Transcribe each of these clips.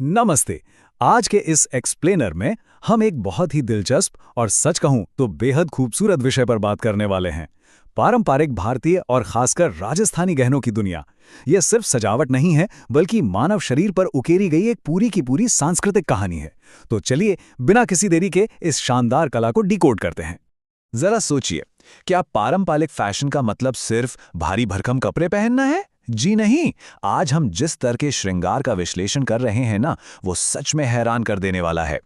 नमस्ते। आज के इस एक्सप्लेनर में हम एक बहुत ही दिलचस्प और सच कहूं तो बेहद खूबसूरत विषय पर बात करने वाले हैं। पारंपरिक भारतीय और खासकर राजस्थानी गहनों की दुनिया। यह सिर्फ सजावट नहीं है बल्कि मानव शरीर पर उकेरी गई एक पूरी की पूरी सांस्कृतिक कहानी है। तो चलिए बिना किसी देरी के इस शानदार कला को डिकोड करते हैं। जरा सोचिए, क्या पारंपरिक फैशन का मतलब सिर्फ भारी भरकम कपड़े पहनना है? जी नहीं। आज हम जिस तरह के श्रृंगार का विश्लेषण कर रहे हैं ना, वो सच में हैरान कर देने वाला है।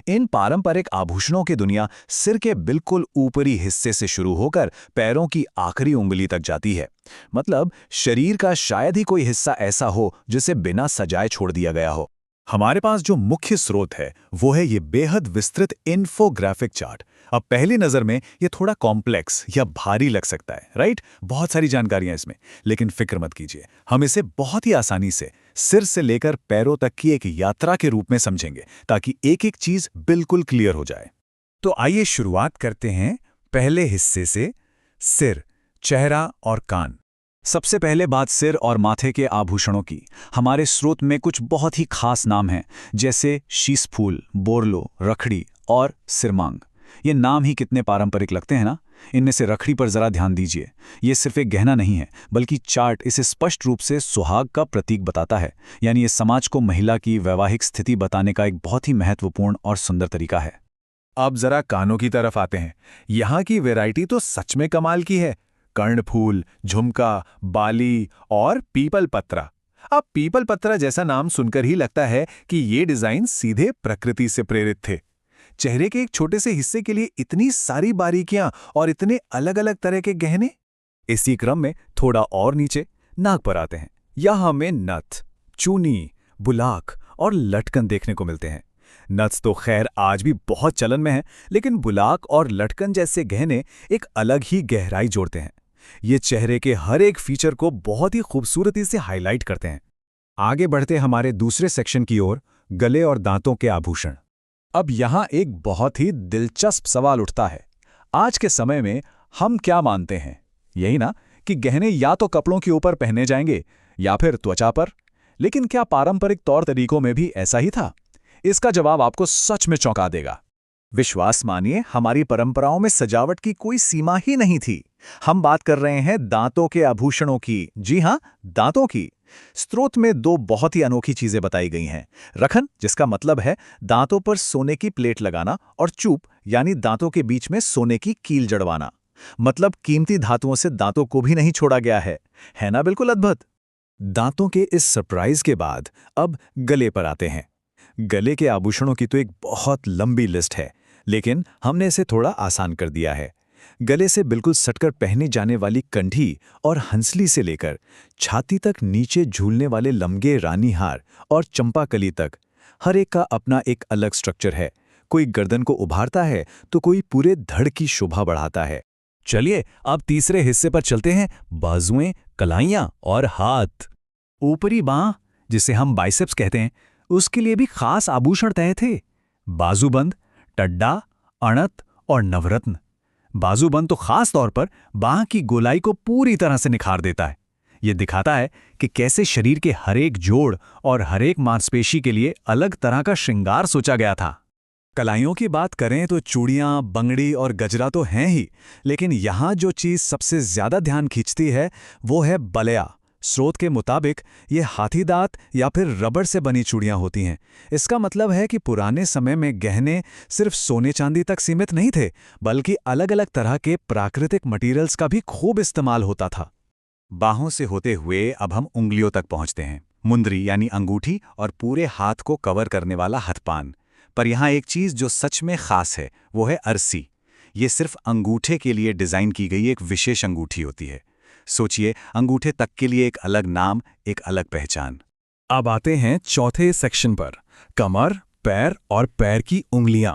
इन पारंपरिक आभूषणों की दुनिया सिर के बिल्कुल ऊपरी हिस्से से शुरू होकर पैरों की आखिरी उंगली तक जाती है। मतलब शरीर का शायद ही कोई हिस्सा ऐसा हो जिसे बिना सजाए छोड़ दिया गया हो। हमारे पास जो मुख्य स्रोत है वो है ये बेहद विस्तृत इन्फोग्राफिक चार्ट। अब पहली नजर में ये थोड़ा कॉम्प्लेक्स या भारी लग सकता है, राइट? बहुत सारी जानकारियां इसमें, लेकिन फिक्र मत कीजिए, हम इसे बहुत ही आसानी से सिर से लेकर पैरों तक की एक यात्रा के रूप में समझेंगे ताकि एक एक चीज बिल्कुल क्लियर हो जाए। तो आइए शुरुआत करते हैं पहले हिस्से से, सिर, चेहरा और कान। सबसे पहले बात सिर और माथे के आभूषणों की। हमारे स्रोत में कुछ बहुत ही खास नाम हैं, जैसे शीसफूल, बोरलो, रखड़ी और सिरमांग। ये नाम ही कितने पारंपरिक लगते हैं ना। इनमें से रखड़ी पर जरा ध्यान दीजिए। ये सिर्फ एक गहना नहीं है बल्कि चार्ट इसे स्पष्ट रूप से सुहाग का प्रतीक बताता है। यानी ये समाज को महिला की वैवाहिक स्थिति बताने का एक बहुत ही महत्वपूर्ण और सुंदर तरीका है। अब जरा कानों की तरफ आते हैं। यहाँ की वैरायटी तो सच में कमाल की है। कर्णफूल, झुमका, बाली और पीपल पत्रा। अब पीपल पत्रा जैसा नाम सुनकर ही लगता है कि ये डिजाइन सीधे प्रकृति से प्रेरित थे। चेहरे के एक छोटे से हिस्से के लिए इतनी सारी बारीकियां और इतने अलग अलग तरह के गहने। इसी क्रम में थोड़ा और नीचे नाक पर आते हैं। यहाँ हमें नथ, चूनी, बुलाक और लटकन देखने को मिलते हैं। नथ्स तो खैर आज भी बहुत चलन में है, लेकिन बुलाक और लटकन जैसे गहने एक अलग ही गहराई जोड़ते हैं। ये चेहरे के हर एक फीचर को बहुत ही खूबसूरती से हाईलाइट करते हैं। आगे बढ़ते हमारे दूसरे सेक्शन की ओर, गले और दांतों के आभूषण। अब यहाँ एक बहुत ही दिलचस्प सवाल उठता है। आज के समय में हम क्या मानते हैं? यही ना कि गहने या तो कपड़ों के ऊपर पहने जाएंगे या फिर त्वचा पर। लेकिन क्या पारंपरिक तौर तरीकों में भी ऐसा ही था? इसका जवाब आपको सच में चौंका देगा। विश्वास मानिए, हमारी परंपराओं में सजावट की कोई सीमा ही नहीं थी। हम बात कर रहे हैं दांतों के आभूषणों की। जी हां, दांतों की। स्रोत में दो बहुत ही अनोखी चीजें बताई गई हैं। रखन, जिसका मतलब है दांतों पर सोने की प्लेट लगाना, और चूप यानी दांतों के बीच में सोने की कील जड़वाना। मतलब कीमती धातुओं से दांतों को भी नहीं छोड़ा गया है ना? बिल्कुल अद्भुत। दांतों के इस सरप्राइज के बाद अब गले पर आते हैं। गले के आभूषणों की तो एक बहुत लंबी लिस्ट है, लेकिन हमने इसे थोड़ा आसान कर दिया है। गले से बिल्कुल सटकर पहने जाने वाली कंठी और हंसली से लेकर छाती तक नीचे झूलने वाले लम्गे रानी हार और चंपाकली तक, हर एक का अपना एक अलग स्ट्रक्चर है। कोई गर्दन को उभारता है तो कोई पूरे धड़ की शोभा बढ़ाता है। चलिए अब तीसरे हिस्से पर चलते हैं, बाजुएं, कलाइयां और हाथ। ऊपरी बांह, जिसे हम बाइसेप्स कहते हैं, उसके लिए भी खास आभूषण तय थे। बाजूबंद, टड्डा, अणत और नवरत्न। बाजूबंद तो खास तौर पर बांह की गोलाई को पूरी तरह से निखार देता है। यह दिखाता है कि कैसे शरीर के हर एक जोड़ और हर एक मांसपेशी के लिए अलग तरह का श्रृंगार सोचा गया था। कलाइयों की बात करें तो चूड़ियां, बंगड़ी और गजरा तो हैं ही, लेकिन यहाँ जो चीज सबसे ज्यादा ध्यान खींचती है वो है बलया। स्रोत के मुताबिक ये हाथी दांत या फिर रबड़ से बनी चूड़ियां होती हैं। इसका मतलब है कि पुराने समय में गहने सिर्फ सोने चांदी तक सीमित नहीं थे, बल्कि अलग अलग तरह के प्राकृतिक मटेरियल्स का भी खूब इस्तेमाल होता था। बाहों से होते हुए अब हम उंगलियों तक पहुंचते हैं। मुंदरी यानी अंगूठी और पूरे हाथ को कवर करने वाला हथपान। पर यहाँ एक चीज जो सच में खास है वो है अरसी। ये सिर्फ अंगूठे के लिए डिजाइन की गई एक विशेष अंगूठी होती है। सोचिए, अंगूठे तक के लिए एक अलग नाम, एक अलग पहचान। अब आते हैं चौथे सेक्शन पर, कमर, पैर और पैर की उंगलियां।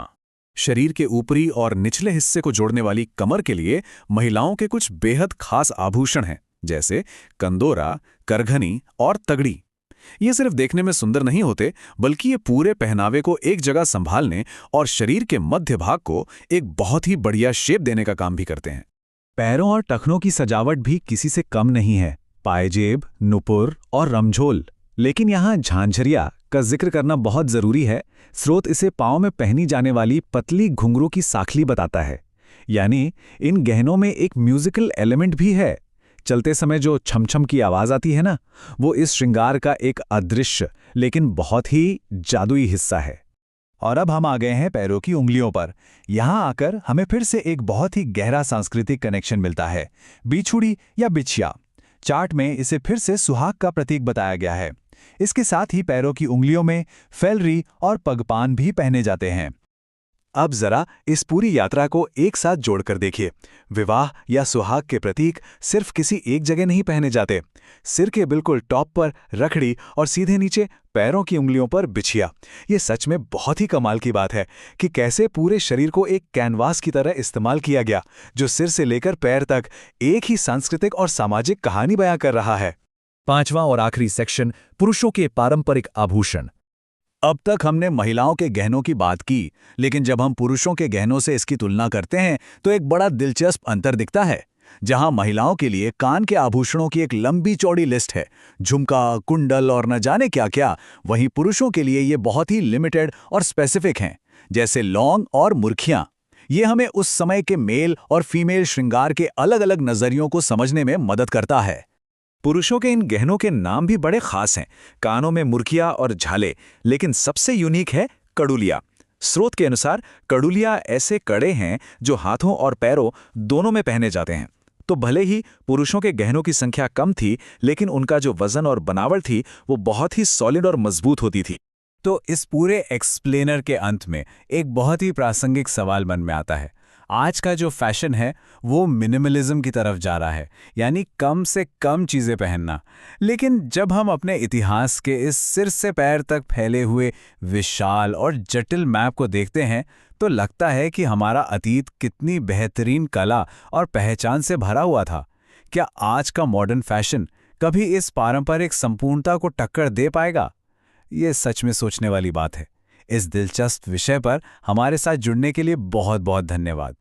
शरीर के ऊपरी और निचले हिस्से को जोड़ने वाली कमर के लिए महिलाओं के कुछ बेहद खास आभूषण हैं, जैसे कंदोरा, करघनी और तगड़ी। ये सिर्फ देखने में सुंदर नहीं होते, बल्कि ये पूरे पहनावे को एक जगह संभालने और शरीर के मध्य भाग को एक बहुत ही बढ़िया शेप देने का काम भी करते हैं। पैरों और टखनों की सजावट भी किसी से कम नहीं है। पायजेब, नुपुर और रमझोल। लेकिन यहाँ झांझरिया, का जिक्र करना बहुत जरूरी है। स्रोत इसे पाँव में पहनी जाने वाली पतली घुंघरू की साखली बताता है। यानी इन गहनों में एक म्यूजिकल एलिमेंट भी है। चलते समय जो छमछम की आवाज आती है ना, वो इस श्रृंगार का एक अदृश्य लेकिन बहुत ही जादुई हिस्सा है। और अब हम आ गए हैं पैरों की उंगलियों पर। यहाँ आकर हमें फिर से एक बहुत ही गहरा सांस्कृतिक कनेक्शन मिलता है। बिछुड़ी या बिछिया, चार्ट में इसे फिर से सुहाग का प्रतीक बताया गया है। इसके साथ ही पैरों की उंगलियों में फेलरी और पगपान भी पहने जाते हैं। अब जरा इस पूरी यात्रा को एक साथ जोड़कर देखिए। विवाह या सुहाग के प्रतीक सिर्फ किसी एक जगह नहीं पहने जाते। सिर के बिल्कुल टॉप पर रखड़ी और सीधे नीचे पैरों की उंगलियों पर बिछिया। ये सच में बहुत ही कमाल की बात है कि कैसे पूरे शरीर को एक कैनवास की तरह इस्तेमाल किया गया, जो सिर से लेकर पैर तक एक ही सांस्कृतिक और सामाजिक कहानी बयां कर रहा है। 5वां और आखिरी सेक्शन, पुरुषों के पारंपरिक आभूषण। अब तक हमने महिलाओं के गहनों की बात की, लेकिन जब हम पुरुषों के गहनों से इसकी तुलना करते हैं तो एक बड़ा दिलचस्प अंतर दिखता है। जहां महिलाओं के लिए कान के आभूषणों की एक लंबी चौड़ी लिस्ट है, झुमका, कुंडल और न जाने क्या क्या, वहीं पुरुषों के लिए ये बहुत ही लिमिटेड और स्पेसिफिक हैं, जैसे लौंग और मुर्खियां। ये हमें उस समय के मेल और फीमेल श्रृंगार के अलग अलग नजरियों को समझने में मदद करता है। पुरुषों के इन गहनों के नाम भी बड़े खास हैं, कानों में मुर्किया और झाले, लेकिन सबसे यूनिक है कड़ुलिया। स्रोत के अनुसार कड़ुलिया ऐसे कड़े हैं जो हाथों और पैरों दोनों में पहने जाते हैं। तो भले ही पुरुषों के गहनों की संख्या कम थी, लेकिन उनका जो वजन और बनावट थी वो बहुत ही सॉलिड और मजबूत होती थी। तो इस पूरे एक्सप्लेनर के अंत में एक बहुत ही प्रासंगिक सवाल मन में आता है। आज का जो फैशन है वो मिनिमलिज्म की तरफ जा रहा है, यानी कम से कम चीज़ें पहनना। लेकिन जब हम अपने इतिहास के इस सिर से पैर तक फैले हुए विशाल और जटिल मैप को देखते हैं तो लगता है कि हमारा अतीत कितनी बेहतरीन कला और पहचान से भरा हुआ था। क्या आज का मॉडर्न फैशन कभी इस पारंपरिक संपूर्णता को टक्कर दे पाएगा? ये सच में सोचने वाली बात है। इस दिलचस्प विषय पर हमारे साथ जुड़ने के लिए बहुत बहुत धन्यवाद।